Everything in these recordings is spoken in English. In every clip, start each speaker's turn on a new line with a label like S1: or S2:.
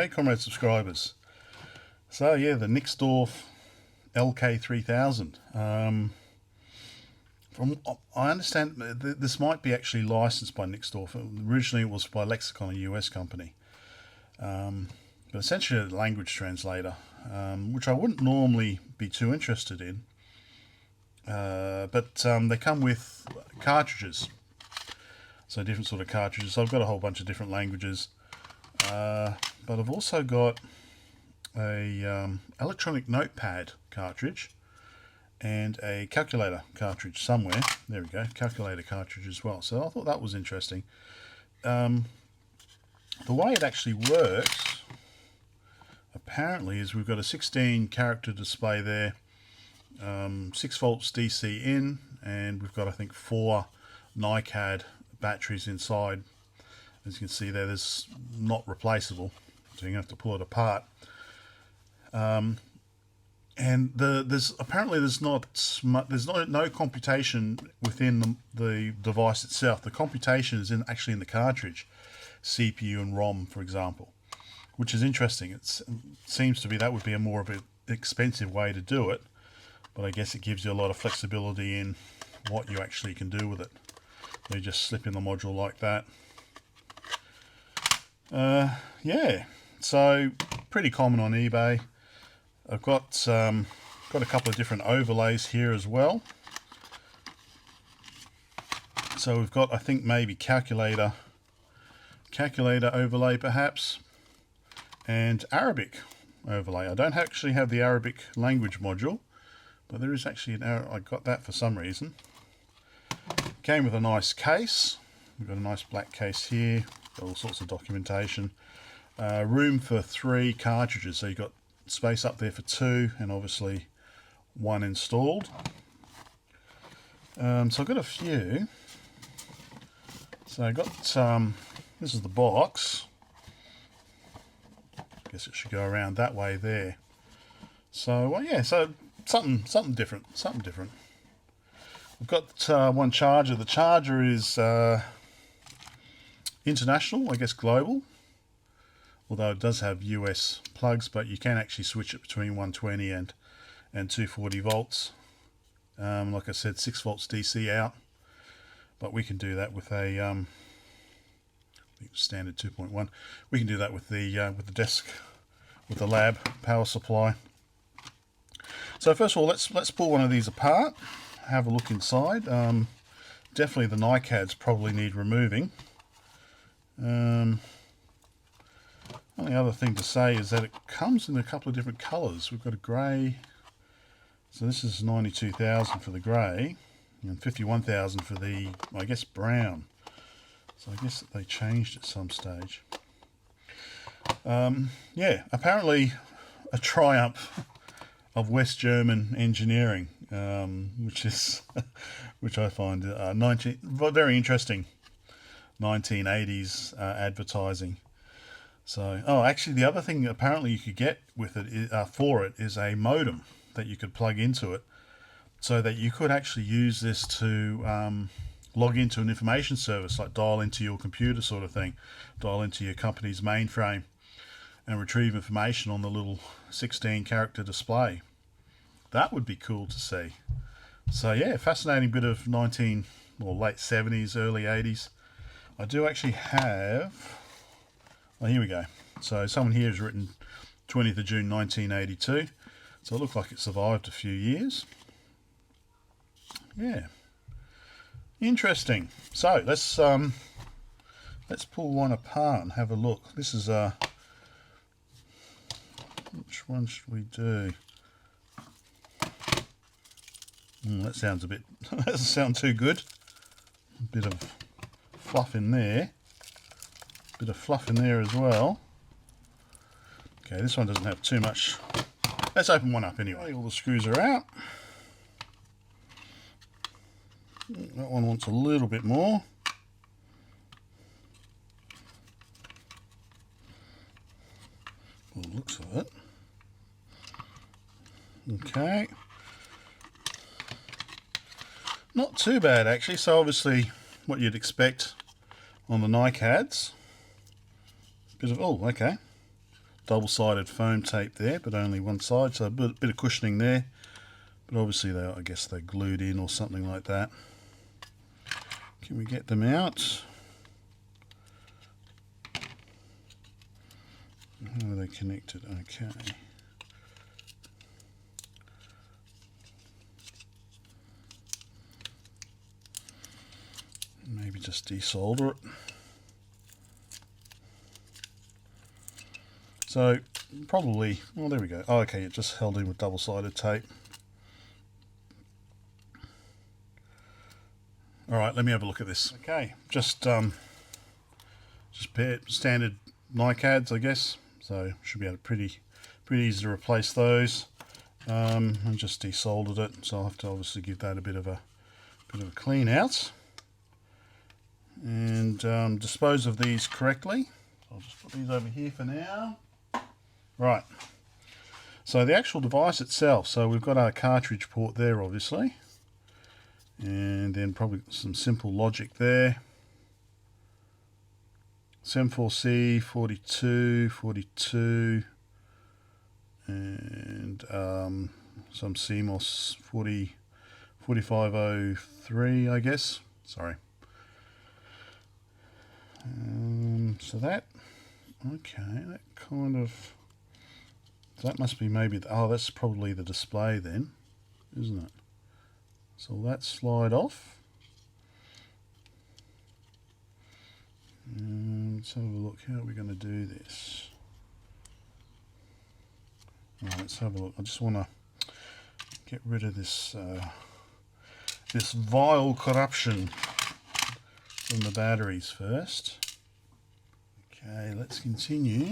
S1: Okay, comrade subscribers. So yeah, the Nixdorf LK-3000. From I understand, this might be actually licensed by Nixdorf. Originally, it was by Lexicon, a US company. But essentially, a language translator, which I wouldn't normally be too interested in. But they come with cartridges. So different sort of cartridges. So I've got a whole bunch of different languages. But I've also got a electronic notepad cartridge and a calculator cartridge somewhere. There we go, calculator cartridge as well. So I thought that was interesting. The way it actually works, apparently, is we've got a 16 character display there, 6 volts DC in, and we've got, I think, 4 NiCad batteries inside. As you can see there, there's not replaceable, so you're going to have to pull it apart. And there's no computation within the device itself. The computation is actually in the cartridge, CPU and ROM, for example, which is interesting. It seems to be that would be a more of an expensive way to do it, but I guess it gives you a lot of flexibility in what you actually can do with it. You just slip in the module like that. Yeah, so pretty common on eBay. I've got a couple of different overlays here as well. So we've got, I think, maybe calculator overlay perhaps, and Arabic overlay. I don't actually have the Arabic language module, but there is actually I got that for some reason. Came with a nice case. We've got a nice black case here, got all sorts of documentation. Room for 3 cartridges, so you've got space up there for 2, and obviously 1 installed. So I've got a few. So I got this is the box. I guess it should go around that way there. So well, yeah, so something different. I've got one charger. The charger is international, I guess global, although it does have US plugs, but you can actually switch it between 120 and 240 volts. Like I said, 6 volts DC out, but we can do that with a I think standard 2.1. We can do that with the desk, with the lab power supply. So first of all, let's pull one of these apart, have a look inside. Definitely the NiCads probably need removing. Only other thing to say is that it comes in a couple of different colours. We've got a grey, so this is 92,000 for the grey, and 51,000 for the, I guess, brown. So I guess they changed at some stage. Yeah, apparently a triumph of West German engineering, which I find very interesting. 1980s advertising. So, oh, actually, the other thing apparently you could get with it is a modem that you could plug into it, so that you could actually use this to log into an information service, like dial into your computer sort of thing, dial into your company's mainframe, and retrieve information on the little 16-character display. That would be cool to see. So yeah, fascinating bit of late 70s, early 80s. I do actually have. Oh, here we go. So someone here has written 20th of June 1982. So it looks like it survived a few years. Yeah, interesting. So let's pull one apart and have a look. This is which one should we do? That sounds a bit. That doesn't sound too good. A bit of fluff in there. Bit of fluff in there as well. Okay, this one doesn't have too much. Let's open one up anyway. All the screws are out. That one wants a little bit more. Well, it looks of it. Okay. Not too bad actually. So obviously what you'd expect on the NiCads. Bit of, oh, okay. double-sided foam tape there, but only one side, so a bit of cushioning there. But obviously, I guess they're glued in or something like that. Can we get them out? How are they connected? Okay. Maybe just desolder it. So probably, well, there we go. Oh, okay, it just held in with double-sided tape. All right, let me have a look at this. Okay, just standard NiCads, I guess. So should be able to pretty easy to replace those. I just desoldered it, so I'll have to obviously give that a bit of a clean out and dispose of these correctly. I'll just put these over here for now. Right. So the actual device itself. So we've got our cartridge port there, obviously. And then probably some simple logic there. 74C, 42, 42, and some CMOS 4503, I guess. Sorry. So that, okay, that kind of, that must be maybe, oh, that's probably the display then, isn't it? So that slide off. Let's have a look. How are we going to do this? Right, let's have a look. I just want to get rid of this this vile corruption from the batteries first. Okay, let's continue.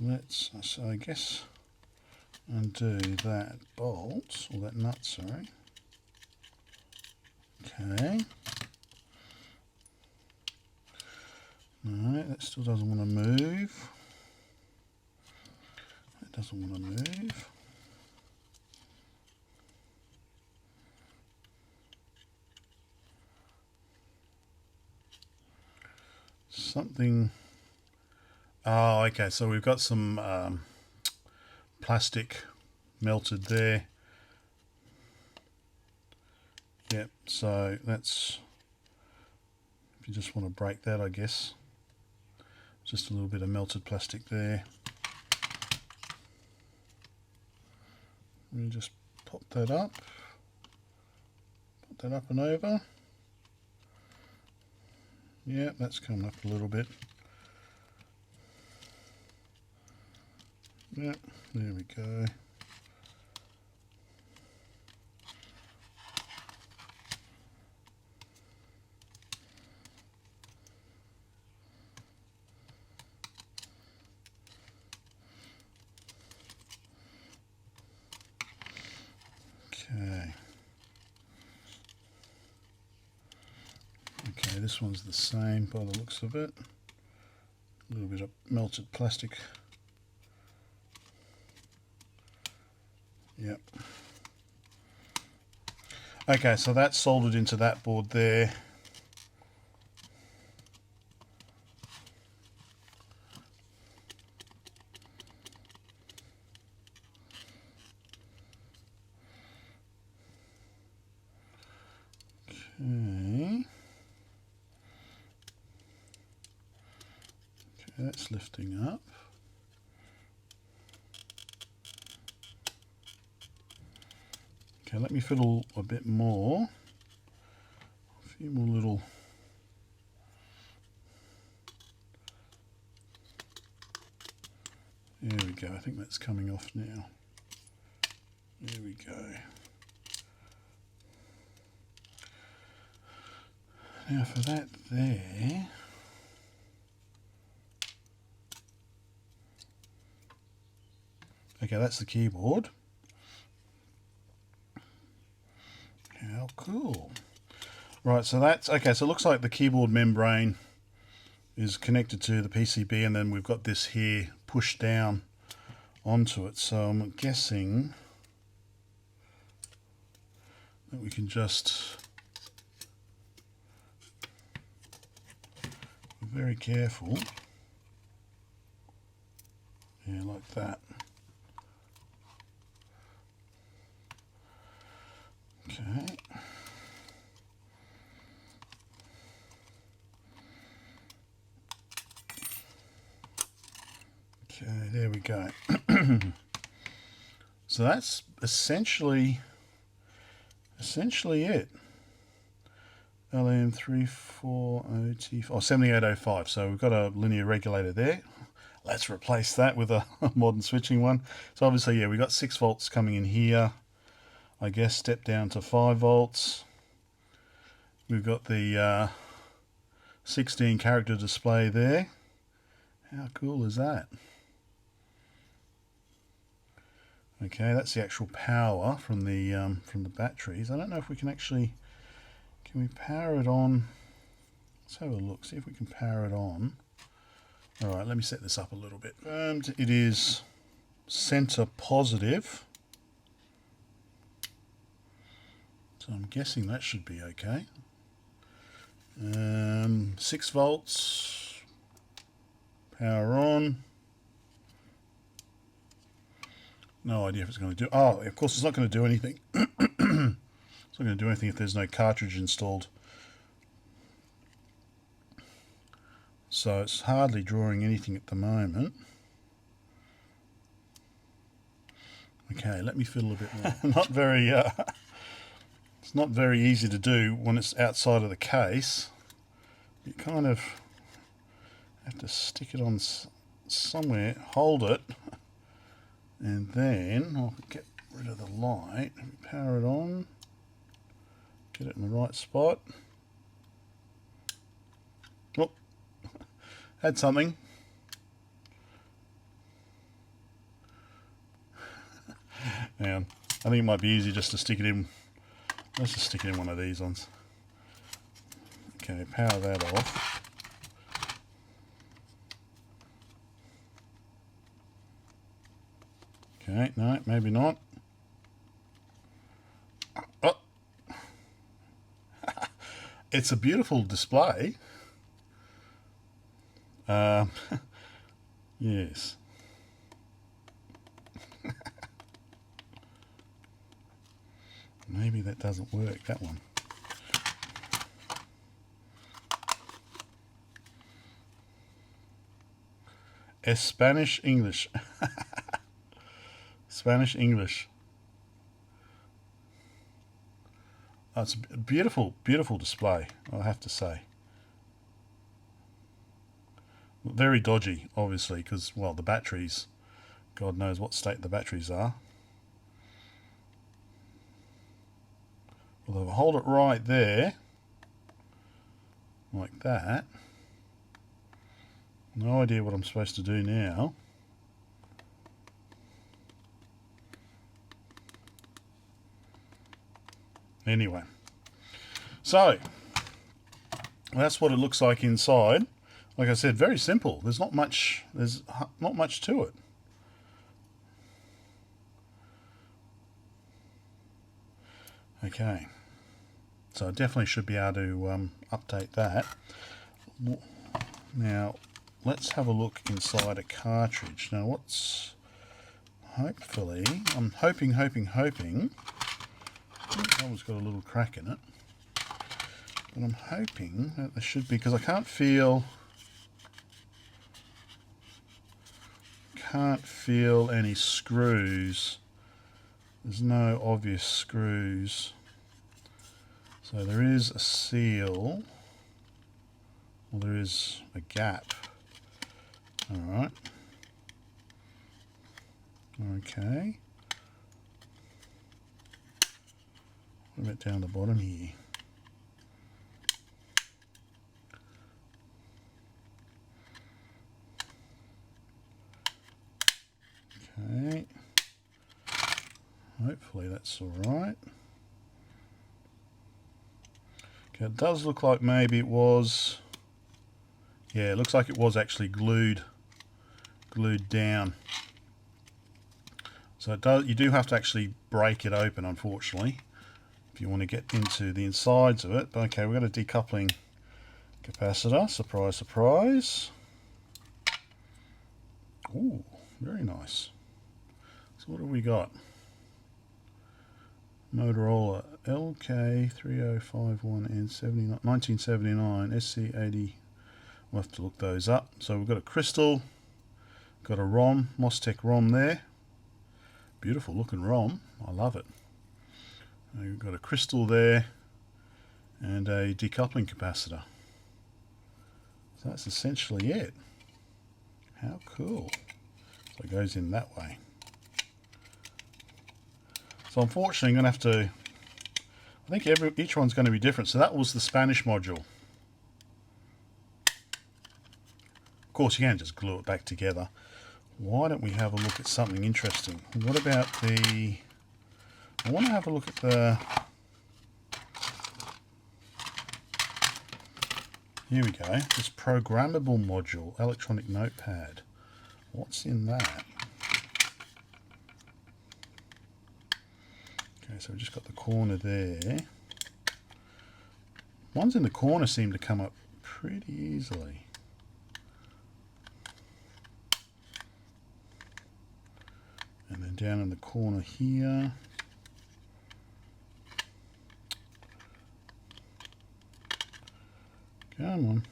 S1: Let's, so I guess, undo that bolt, or that nut, sorry. Okay. No, that still doesn't want to move. It doesn't want to move. Something. Oh, okay. So we've got some plastic melted there. Yep, so that's, if you just want to break that, I guess, just a little bit of melted plastic there. And just pop that up and over. Yep, that's coming up a little bit. Yep, there we go. Okay, this one's the same by the looks of it. A little bit of melted plastic. Yep. Okay, so that's soldered into that board there. Okay. That's lifting up. Okay, let me fiddle a bit more. A few more little. There we go. I think that's coming off now. There we go. Now for that there. Okay, that's the keyboard. How cool. Right, so that's, okay, so it looks like the keyboard membrane is connected to the PCB, and then we've got this here pushed down onto it. So I'm guessing that we can just very careful. Yeah, like that. Okay. Okay, there we go. So that's essentially it. LM340T, oh, 7805. So we've got a linear regulator there. Let's replace that with a modern switching one. So obviously, yeah, we've got 6 volts coming in here. I guess step down to 5 volts. We've got the 16 character display there. How cool is that? Okay, that's the actual power from the batteries. I don't know if we can actually, can we power it on? Let's have a look, see if we can power it on. All right, let me set this up a little bit. And it is center positive. So I'm guessing that should be okay. 6 volts, power on. No idea if it's going to do. Oh, of course, it's not going to do anything. It's not going to do anything if there's no cartridge installed. So it's hardly drawing anything at the moment. Okay, let me fiddle a bit more. Not very. It's not very easy to do when it's outside of the case. You kind of have to stick it on somewhere, hold it, and then I'll get rid of the light, power it on, get it in the right spot. Oh, had something. Now, I think it might be easy just to stick it in. Let's just stick it in one of these ones. Okay, power that off. Okay, no, maybe not. Oh. It's a beautiful display. Yes. Maybe that doesn't work, that one. Spanish English. Spanish English. Oh, it's a beautiful, beautiful display, I have to say. Very dodgy, obviously, because, well, the batteries, God knows what state the batteries are. Although if I hold it right there, like that, no idea what I'm supposed to do now. Anyway, so that's what it looks like inside. Like I said, very simple. There's not much to it. Okay, so I definitely should be able to update that. Now, let's have a look inside a cartridge. Now, what's hopefully, I'm hoping. That one's got a little crack in it. But I'm hoping that there should be, because I can't feel any screws. There's no obvious screws. So there is a seal. Well, there is a gap. Alright. Okay. A bit down the bottom here. Okay. Hopefully that's all right. Okay, it does look like maybe it was. Yeah, it looks like it was actually glued down. So it does. You do have to actually break it open, unfortunately, if you want to get into the insides of it. But okay, we've got a decoupling capacitor, surprise, surprise. Ooh, very nice. So what have we got? Motorola LK-3000 1979 SC80. We'll have to look those up. So we've got a crystal, got a ROM, Mostec ROM there. Beautiful looking ROM, I love it. We've got a crystal there and a decoupling capacitor. So that's essentially it. How cool. So it goes in that way. So unfortunately I'm going to have to, I think each one's going to be different. So that was the Spanish module. Of course you can just glue it back together. Why don't we have a look at something interesting? What about I want to have a look at here we go, this programmable module, electronic notepad. What's in that? Okay, so we've just got the corner there. Ones in the corner seem to come up pretty easily. And then down in the corner here. Come on.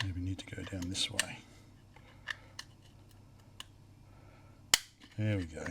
S1: Maybe need to go down this way. There we go.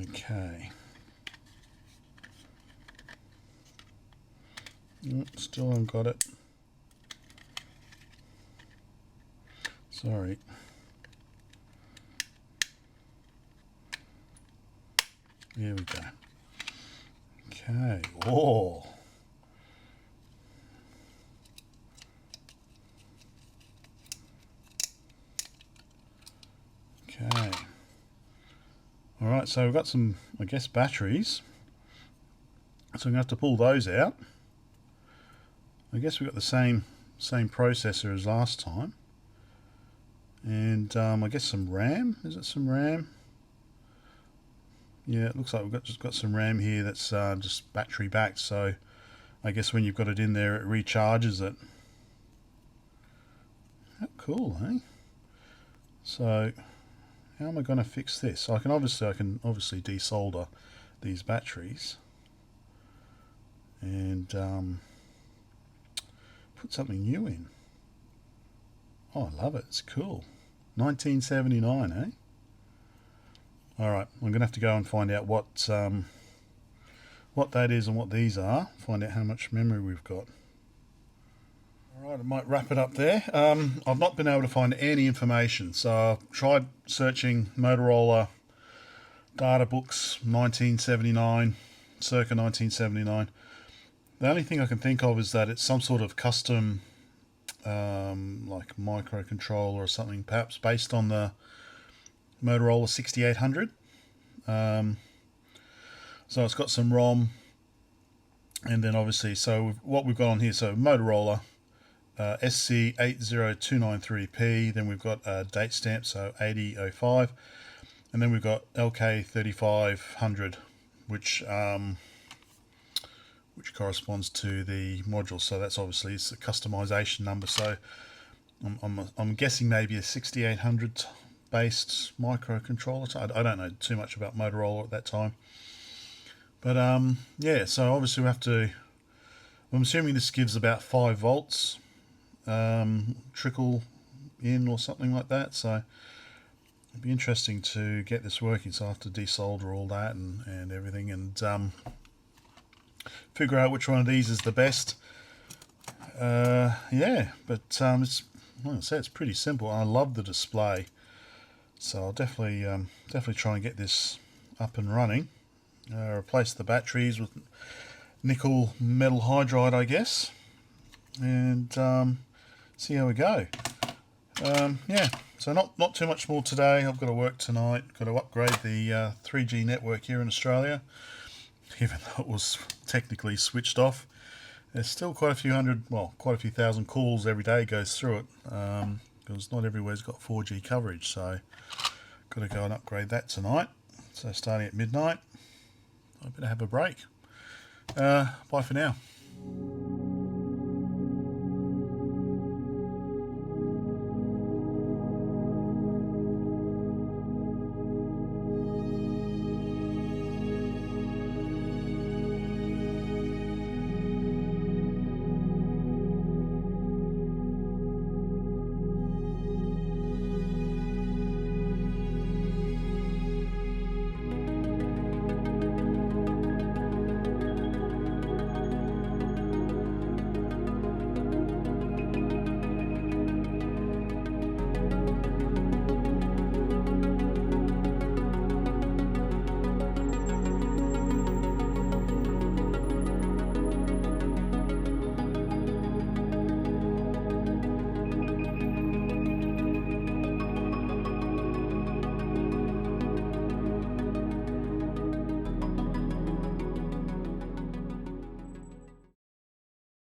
S1: Okay. Still haven't got it. Sorry. There we go. Okay. Oh. Okay. All right, so we've got some, I guess, batteries. So I'm going to have to pull those out. I guess we've got the same processor as last time. And I guess some RAM. Is it some RAM? Yeah, it looks like we've just got some RAM here that's just battery backed. So I guess when you've got it in there, it recharges it. How cool, eh? So how am I going to fix this? I can obviously desolder these batteries and put something new in. Oh, I love it. It's cool. 1979, eh? All right, I'm going to have to go and find out what that is and what these are. Find out how much memory we've got. All right, I might wrap it up there. I've not been able to find any information, so I've tried searching Motorola data books 1979, circa 1979. The only thing I can think of is that it's some sort of custom like microcontroller or something, perhaps based on the Motorola 6800. So it's got some ROM, and then obviously, so what we've got on here, so Motorola SC80293P, then we've got a date stamp, so 8005, and then we've got LK-3000, which corresponds to the module. So that's obviously it's a customization number. So I'm guessing maybe a 6800 based microcontroller. I don't know too much about Motorola at that time, but yeah. So obviously we have to. I'm assuming this gives about 5 volts trickle in or something like that. So it'd be interesting to get this working. So I have to desolder all that and everything and figure out which one of these is the best. Yeah, but it's, like I said, it's pretty simple. I love the display, so I'll definitely try and get this up and running. Replace the batteries with nickel metal hydride, I guess, and see how we go. Yeah, so not too much more today. I've got to work tonight. Got to upgrade the 3G network here in Australia, even though it was technically switched off. There's still quite a few thousand calls every day goes through it, because not everywhere's got 4G coverage, so got to go and upgrade that tonight. So starting at midnight, I better have a break. Bye for now.